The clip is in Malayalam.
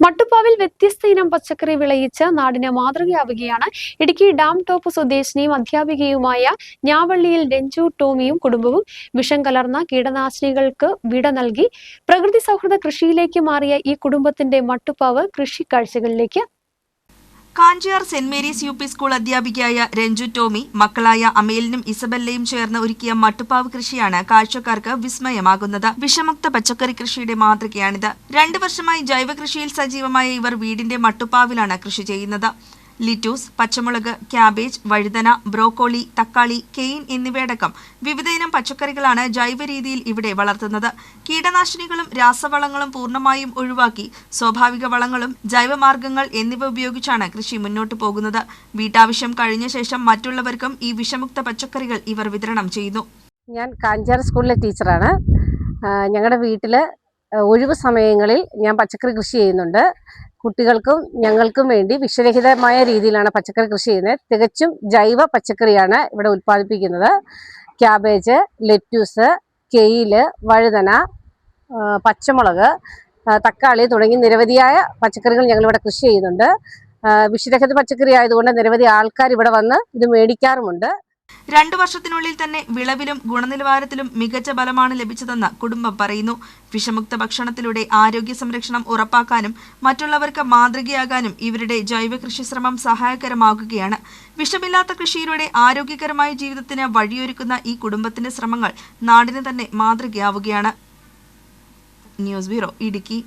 മട്ടുപ്പാവിൽ വ്യത്യസ്ത ഇനം പച്ചക്കറി വിളയിച്ച് നാടിന് മാതൃകയാവുകയാണ് ഇടുക്കി ഡാം ടോപ്പ് സ്വദേശിനിയും അധ്യാപികയുമായ ഞാവള്ളിയിൽ രഞ്ജു ടോമിയും കുടുംബവും. വിഷം കലർന്ന കീടനാശിനികൾക്ക് വിട നൽകി പ്രകൃതി സൗഹൃദ കൃഷിയിലേക്ക് മാറിയ ഈ കുടുംബത്തിന്റെ മട്ടുപ്പാവ് കൃഷി കാഴ്ചകളിലേക്ക്. Kanchiyar saint Mary's U P school അധ്യാപികയായ രഞ്ജു ടോമി മക്കളായ അമേലിനും ഇസബല്ലയും ചേർന്ന് ഒരുക്കിയ മട്ടുപ്പാവ് കൃഷിയാണ് കാഴ്ചക്കാർക്ക് വിസ്മയമാകുന്നത്. വിഷമുക്ത പച്ചക്കറി കൃഷിയുടെ മാതൃകയാണിത്. 2 വർഷമായി ജൈവ കൃഷിയിൽ സജീവമായ ഇവർ വീടിന്റെ മട്ടുപ്പാവിലാണ് കൃഷി ചെയ്യുന്നത്. ലിറ്റൂസ്, പച്ചമുളക്, ക്യാബേജ്, വഴുതന, ബ്രോക്കോളി, തക്കാളി, കെയിൻ എന്നിവയടക്കം വിവിധയിനം പച്ചക്കറികളാണ് ജൈവ രീതിയിൽ ഇവിടെ വളർത്തുന്നത്. കീടനാശിനികളും രാസവളങ്ങളും പൂർണ്ണമായും ഒഴിവാക്കി സ്വാഭാവിക വളങ്ങളും ജൈവമാർഗങ്ങൾ എന്നിവ ഉപയോഗിച്ചാണ് കൃഷി മുന്നോട്ടു പോകുന്നത്. വീട്ടാവശ്യം കഴിഞ്ഞ ശേഷം മറ്റുള്ളവർക്കും ഈ വിഷമുക്ത പച്ചക്കറികൾ ഇവർ വിതരണം ചെയ്യുന്നു. ഞാൻ കാഞ്ചാർ സ്കൂളിലെ ടീച്ചറാണ്. ഞങ്ങളുടെ വീട്ടിൽ ഒഴിവ് സമയങ്ങളിൽ ഞാൻ പച്ചക്കറി കൃഷി ചെയ്യുന്നുണ്ട്. കുട്ടികൾക്കും ഞങ്ങൾക്കും വേണ്ടി വിഷരഹിതമായ രീതിയിലാണ് പച്ചക്കറി കൃഷി ചെയ്യുന്നത്. തികച്ചും ജൈവ പച്ചക്കറിയാണ് ഇവിടെ ഉൽപ്പാദിപ്പിക്കുന്നത്. ക്യാബേജ്, ലെറ്റ്യൂസ്, കെയില്, വഴുതന, പച്ചമുളക്, തക്കാളി തുടങ്ങി നിരവധിയായ പച്ചക്കറികൾ ഞങ്ങളിവിടെ കൃഷി ചെയ്യുന്നുണ്ട്. വിഷരഹിത പച്ചക്കറി ആയതുകൊണ്ട് നിരവധി ആൾക്കാർ ഇവിടെ വന്ന് ഇത് മേടിക്കാറുമുണ്ട്. 2 വർഷത്തിനുള്ളിൽ തന്നെ വിളവിലും ഗുണനിലവാരത്തിലും മികച്ച ഫലമാണ് ലഭിച്ചതെന്ന് കുടുംബം പറയുന്നു. വിഷമുക്ത ഭക്ഷണത്തിലൂടെ ആരോഗ്യ സംരക്ഷണം ഉറപ്പാക്കാനും മറ്റുള്ളവർക്ക് മാതൃകയാകാനും ഇവരുടെ ജൈവ കൃഷിശ്രമം സഹായകരമാകുകയാണ്. വിഷമില്ലാത്ത കൃഷിയിലൂടെ ആരോഗ്യകരമായ ജീവിതത്തിന് വഴിയൊരുക്കുന്ന ഈ കുടുംബത്തിന്റെ ശ്രമങ്ങൾ നാടിന് തന്നെ മാതൃകയാവുകയാണ്. News bureau, Idukki.